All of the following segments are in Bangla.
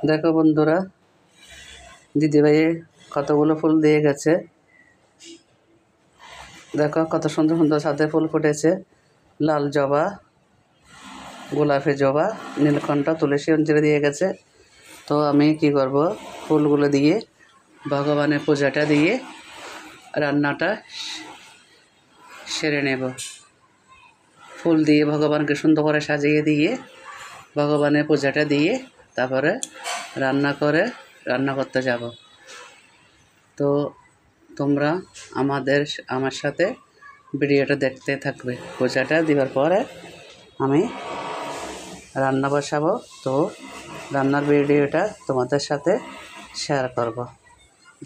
দেখো বন্ধুরা, দিদিভাই কতগুলো ফুল দিয়ে গেছে। দেখো কত সুন্দর সুন্দর ছাদে ফুল ফুটেছে। লাল জবা, গোলাপি জবা, নীলকণ্ঠ, তুলসী, অঞ্জলি দিয়ে গেছে। তো আমি কি করব, ফুলগুলো দিয়ে ভগবানের পূজাটা দিয়ে রান্নাটা সেরে নেব। ফুল দিয়ে ভগবানকে সুন্দর করে সাজিয়ে দিয়ে ভগবানের পূজাটা দিয়ে তারপরে রান্না করতে যাব। তো তোমরা আমার সাথে ভিডিওটা দেখতে থাকবে। পূজাটা দেওয়ার পরে আমি রান্না বসাবো। তো রান্নার ভিডিওটা তোমাদের সাথে শেয়ার করব।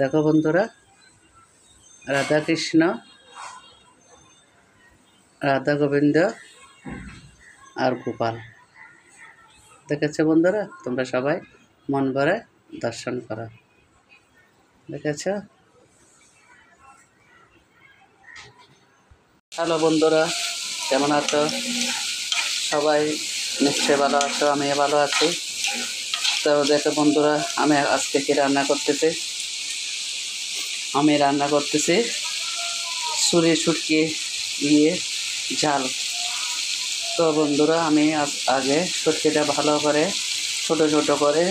দেখো বন্ধুরা, রাধা কৃষ্ণ, রাধা গোবিন্দ আর গোপাল দেখেছো বন্ধুরা? তোমরা সবাই মন ভরে দর্শন করো। দেখেছ? হ্যালো বন্ধুরা, কেমন আছো? সবাই নিশ্চয়ই ভালো আছো, আমিও ভালো আছি। তো দেখো বন্ধুরা, আমি আজকে কি রান্না করতেছি। আমি রান্না করতেছি ছুরি শুটকি দিয়ে ঝাল। তো বন্ধুরা, আমি আগে শুটকিটা ভালো করে ছোট ছোট করে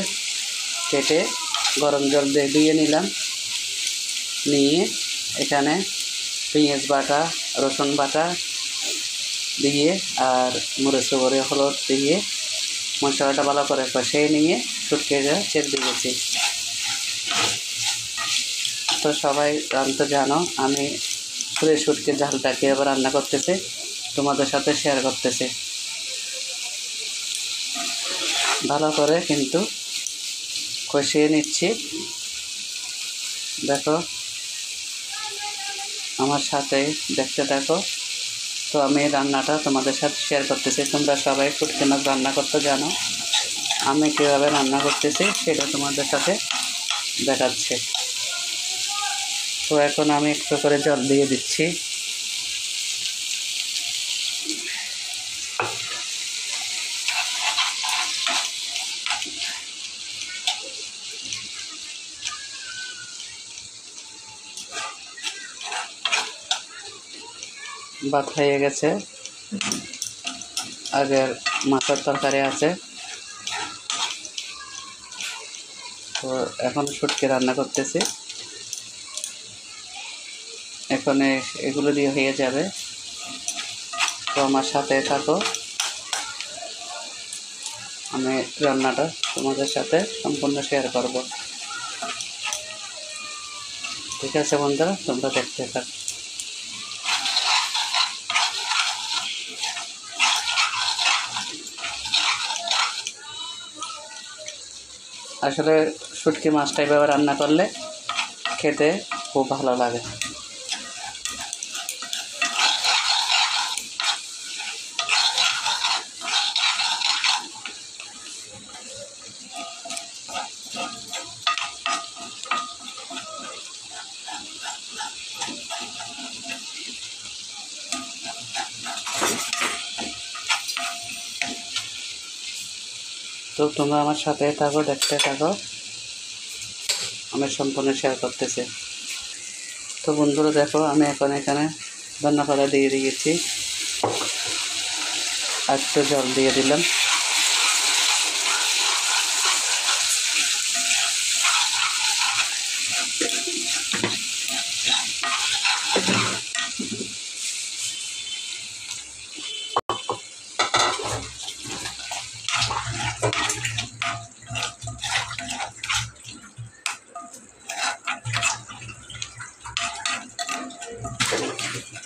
কেটে গরম জল দিয়ে ধুয়ে নিলাম। নিয়ে এখানে পেঁয়াজ বাটা, রসুন বাটা দিয়ে আর মরিচ করে হলুদ দিয়ে মশলাটা ভালো করে কষিয়ে নিয়ে শুটকিটা ছেড়ে দিয়েছি। তো সবাই রান্নাতে জানো, আমি ছুরি শুটকির ঝালটা কীভাবে রান্না করতেছি তোমাদের সাথে শেয়ার করতেছি। ভালো করে কিন্তু কষিয়ে নিচ্ছি। দেখো, আমার সাথে দেখতে থাকো। তো আমি রান্নাটা তোমাদের সাথে শেয়ার করতেছি। তোমরা সবাই শুটকি মাছ রান্না করতে জানো, আমি কীভাবে রান্না করতেছি সেটা তোমাদের সাথে দেখাচ্ছি। তো এখন আমি একটু করে জল দিয়ে দিচ্ছি। ভাত হয়ে গেছে, আগের মাছের তরকারি আছে। তো এখন শুটকি রান্না করতেছি। এখন এগুলো দিয়ে হয়ে যাবে। তো আমার সাথে থাকো, আমি রান্নাটা তোমাদের সাথে সম্পূর্ণ শেয়ার করব। ঠিক আছে বন্ধুরা, তোমরা দেখতে থাকো। আসলে শুটকি মাছটা এভাবে রান্না করলে খেতে খুব ভালো লাগে। তো তোমরা আমার সাথে থাকো, দেখতে থাকো, আমি সম্পূর্ণ শেয়ার করতেছি। তো বন্ধুরা দেখো, আমি এখন এখানে ধনিয়া পাতা দিয়ে দিয়েছি, আর একটু জল দিয়ে দিলাম।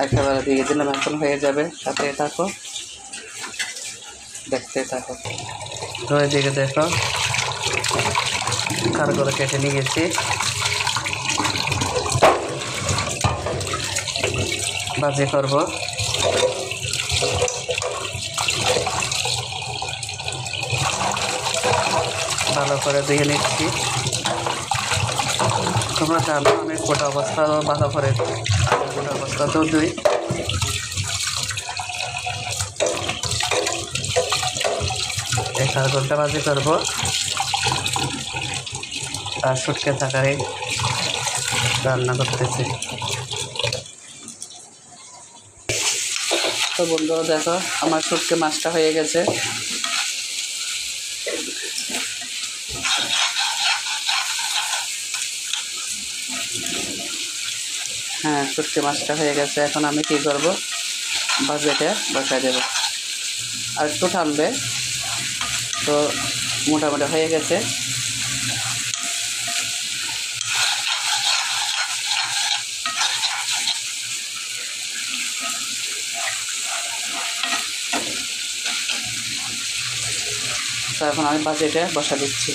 একেবারে দিয়ে দিলাম, এখন হয়ে যাবে। সাথে থাকো, দেখতে থাকো। তো এদিকে দেখো, কারগুলো কেটে নিয়েছি। ভাজি করব। ভালো করে ধুয়ে নিচ্ছি। তোমরা জানো আমি গোটা অবস্থা ভালো করে গোটা অবস্থাতেও ধুই। এই কারগুলটা ভাজি করবো। আর শুটকি তরকারি রান্না করতেছি। তো বন্ধুরা দেখো আমার শুটকি মাছটা হয়ে গেছে। হ্যাঁ, শুটকি মাছটা হয়ে গেছে। এখন আমি কি করব, ভাজিটা বসাই দেব। আর একটু টানবে, তো মোটামুটি হয়ে গেছে। তো এখন আমি ভাজিটা বসা দিচ্ছি।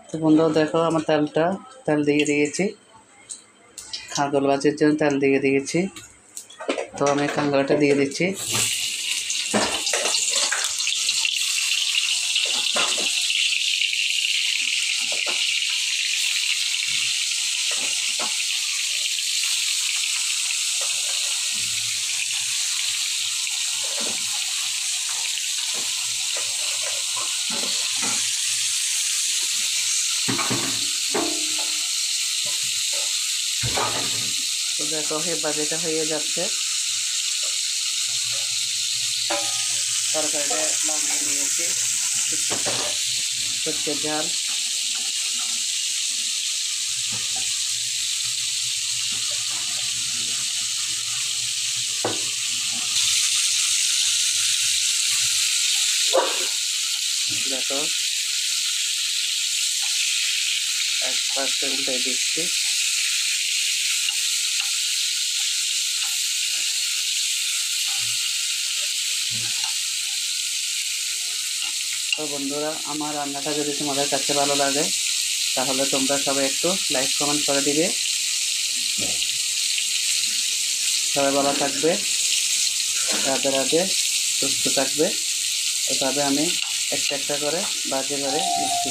তো বন্ধুরা দেখো আমার তেল দিয়ে দিয়েছি, কাঁকরোল ভাজির জন্য তেল দিয়ে দিয়েছি। তো আমি কাঁকড়াটা দিয়ে দিচ্ছি। তো দেখো ভাজিটা হয়ে যাচ্ছে। তরকারিটা নামিয়ে নিয়েছি, সরষের ঝাল। দেখো 1% উল্টে দিচ্ছি। তো বন্ধুরা আমার রান্নাটা যদি তোমাদের কাছে ভালো লাগে তাহলে তোমরা সবাই একটু লাইক কমেন্ট করে দিবে। সবাই ভালো থাকবে, রাধে রাধে, সুস্থ থাকবে। এভাবে আমি একটা একটা করে ভাজি করে নিচ্ছি।